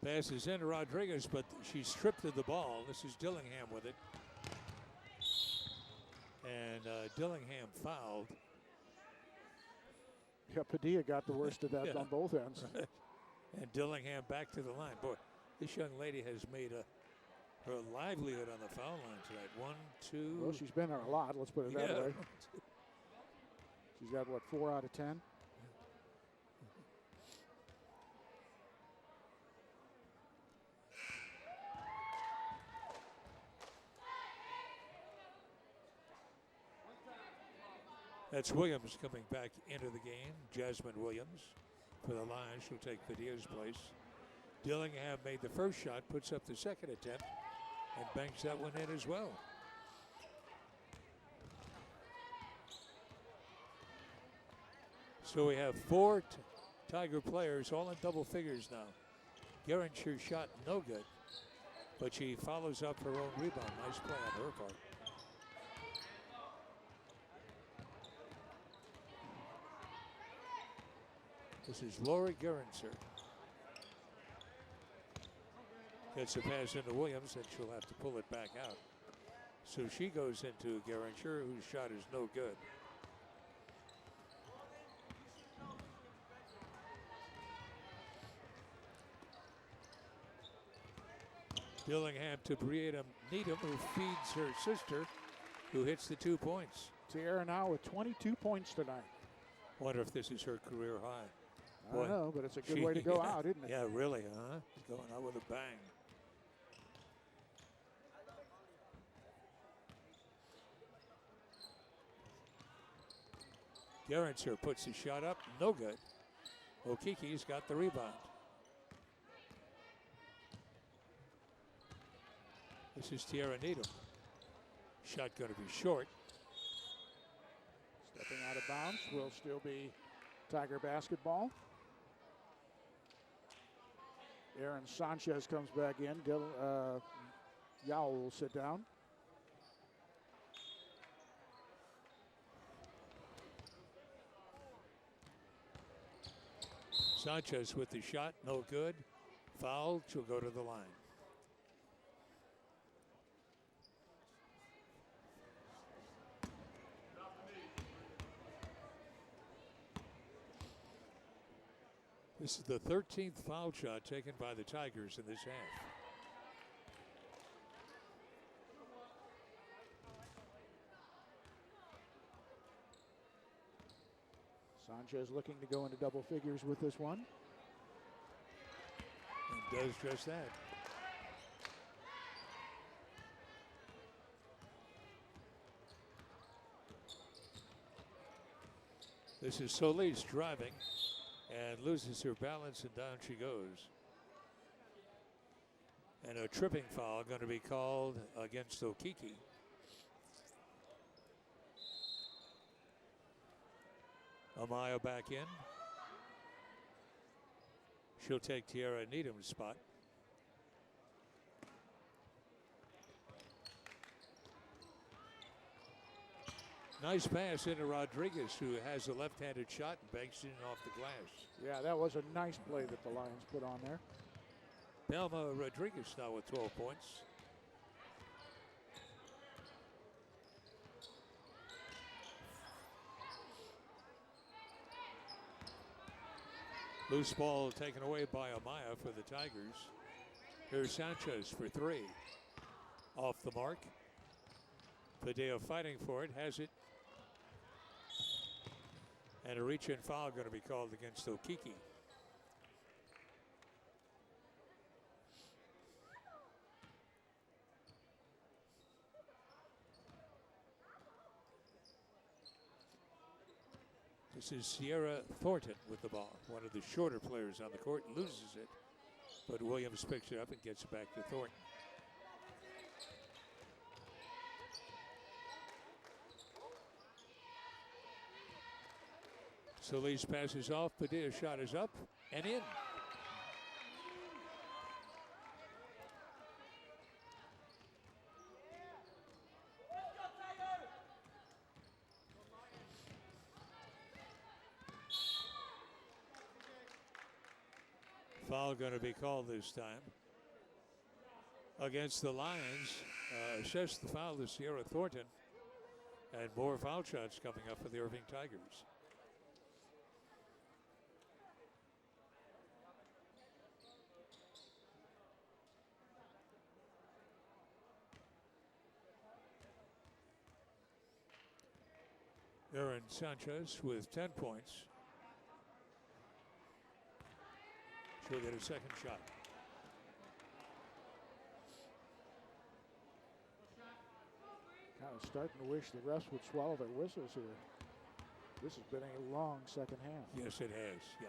Passes into Rodriguez, but she's stripped of the ball. This is Dillingham with it. And Dillingham fouled. Yeah, Padilla got the worst of that on both ends. And Dillingham back to the line. Boy, this young lady has made her livelihood on the foul line tonight. 1, 2. Well, she's been there a lot, let's put it that way. She's got, what, 4 out of 10? That's Williams coming back into the game. Jasmine Williams for the Lions. She'll take Padilla's place. Dillingham made the first shot, puts up the second attempt, and banks that one in as well. So we have 4 Tiger players all in double figures now. Geringer shot no good, but she follows up her own rebound. Nice play on her part. This is Lori Gerinser. Gets a pass into Williams, and she'll have to pull it back out. So she goes into Gerinser, whose shot is no good. Dillingham to Brianna Needham, who feeds her sister, who hits the 2 points. Tierra now with 22 points tonight. Wonder if this is her career high. I don't know, but it's a good way to go out, isn't it? Yeah, really, huh? Going out with a bang. Gerinser puts the shot up, no good. Okiki's got the rebound. This is Tierra Needham. Shot going to be short. Stepping out of bounds will still be Tiger basketball. Aaron Sanchez comes back in. Yao will sit down. Sanchez with the shot, no good. Fouled, she'll go to the line. This is the 13th foul shot taken by the Tigers in this half. Sanchez looking to go into double figures with this one. And does just that. This is Solis driving and loses her balance, and down she goes. And a tripping foul going to be called against Okiki. Amaya back in. She'll take Tiara Needham's spot. Nice pass into Rodriguez, who has a left-handed shot and banks it in off the glass. Yeah, that was a nice play that the Lions put on there. Belma Rodriguez now with 12 points. Loose ball taken away by Amaya for the Tigers. Here's Sanchez for three. Off the mark. Padilla fighting for it, has it. And a reach-in foul going to be called against Okiki. This is Sierra Thornton with the ball. One of the shorter players on the court, loses it. But Williams picks it up and gets it back to Thornton. Solis passes off. Padilla's shot is up and in. Foul going to be called this time against the Lions. Assessed the foul to Sierra Thornton, and more foul shots coming up for the Irving Tigers. Aaron Sanchez with 10 points. She'll get a second shot. Kind of starting to wish the refs would swallow their whistles here. This has been a long second half. Yes, it has. Yeah.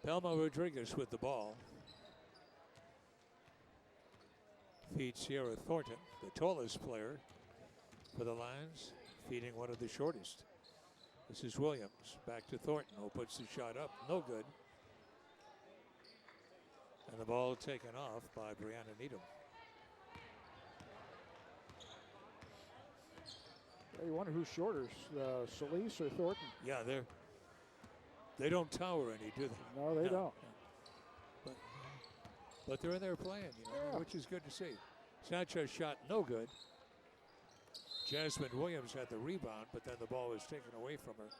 Belma Rodriguez with the ball. Feeds Sierra Thornton, the tallest player for the Lions, feeding one of the shortest. This is Williams. Back to Thornton, who puts the shot up. No good. And the ball taken off by Brianna Needham. You wonder who's shorter, Solis or Thornton? Yeah, they don't tower any, do they? No, they don't. But they're in there playing, Yeah. which is good to see. Sanchez shot no good. Jasmine Williams had the rebound, but then the ball was taken away from her.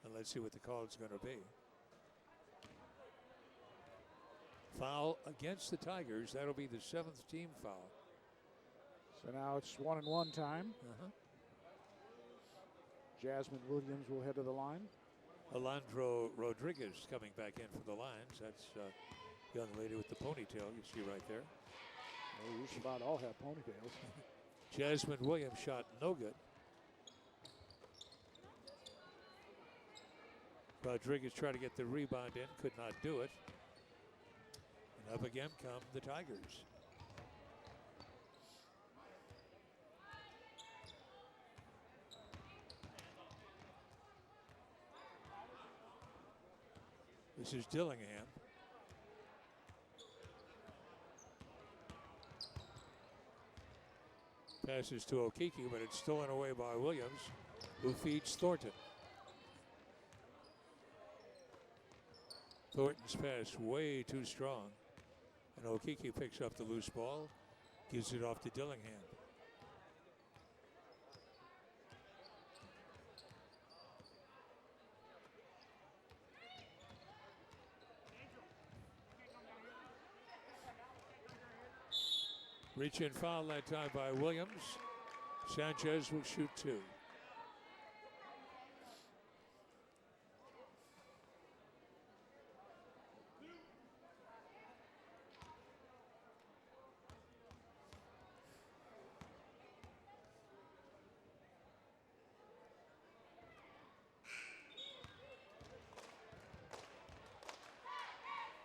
And let's see what the call is going to be. Foul against the Tigers. That'll be the seventh team foul. So now it's 1-and-1 time. Jasmine Williams will head to the line. Alondra Rodriguez coming back in for the Lions. That's young lady with the ponytail you see right there. Well, we should about all have ponytails. Jasmine Williams shot no good. Rodriguez tried to get the rebound in, could not do it. And up again come the Tigers. This is Dillingham. Passes to Okiki, but it's stolen away by Williams, who feeds Thornton. Thornton's pass way too strong. And Okiki picks up the loose ball, gives it off to Dillingham. Reach in foul that time by Williams. Sanchez will shoot 2.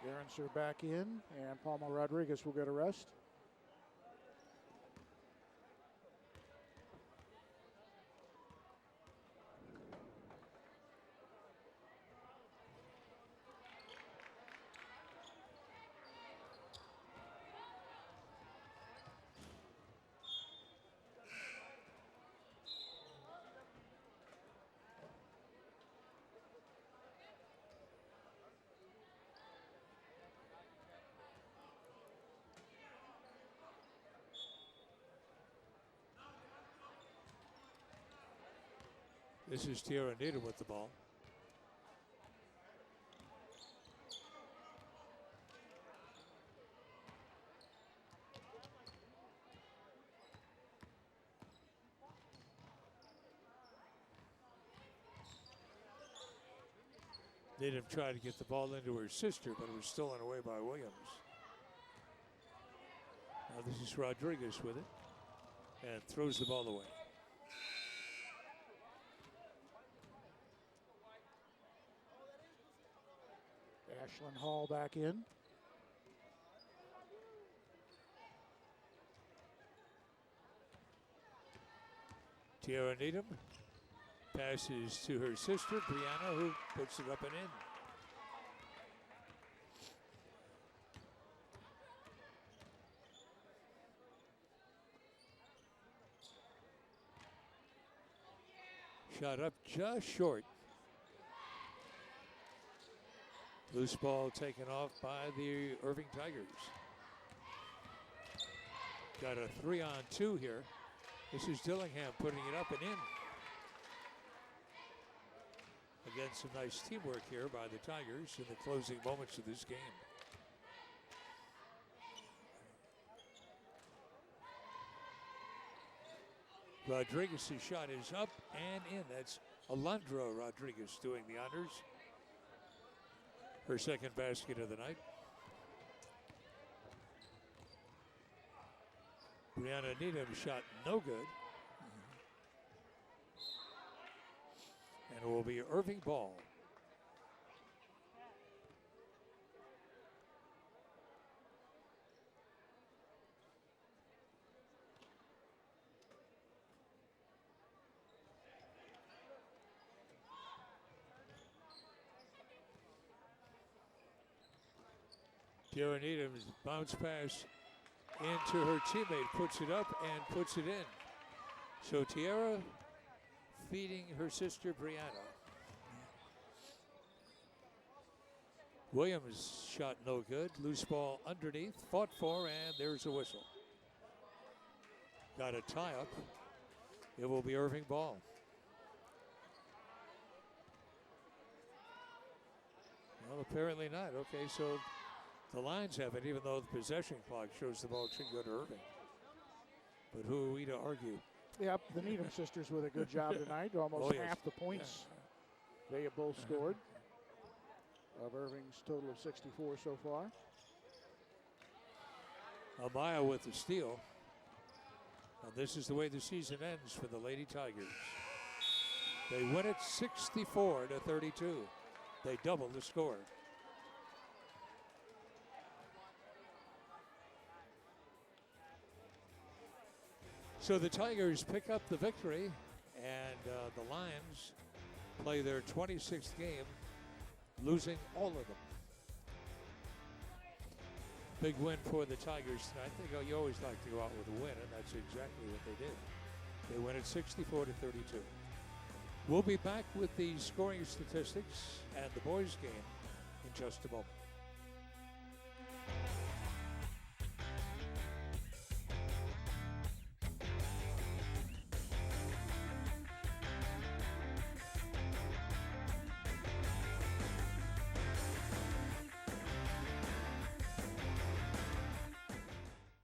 Aaron's back in, and Palma Rodriguez will get a rest. This is Tierra Needham with the ball. Needham tried to get the ball into her sister, but it was stolen away by Williams. Now this is Rodriguez with it, and throws the ball away. Ashlyn Hall back in. Tierra Needham passes to her sister, Brianna, who puts it up and in. Shot up just short. Loose ball taken off by the Irving Tigers. Got a 3-on-2 here. This is Dillingham putting it up and in. Again, some nice teamwork here by the Tigers in the closing moments of this game. Rodriguez's shot is up and in. That's Alondra Rodriguez doing the honors. Her second basket of the night. Brianna Needham shot no good. And it will be Irving ball. Tierra Needham's bounce pass into her teammate, puts it up and puts it in. So Tierra feeding her sister Brianna. Williams shot no good. Loose ball underneath, fought for, and there's a whistle. Got a tie up. It will be Irving ball. Well, apparently not. Okay, so the Lions have it, even though the possession clock shows the ball should go to Irving. But who are we to argue? Yep, the Needham sisters with a good job tonight. Almost half the points they have both scored of Irving's total of 64 so far. Amaya with the steal. And this is the way the season ends for the Lady Tigers. They win it 64-32. They double the score. So the Tigers pick up the victory, and the Lions play their 26th game, losing all of them. Big win for the Tigers tonight. You always like to go out with a win, and that's exactly what they did. They win it 64-32. We'll be back with the scoring statistics and the boys' game in just a moment.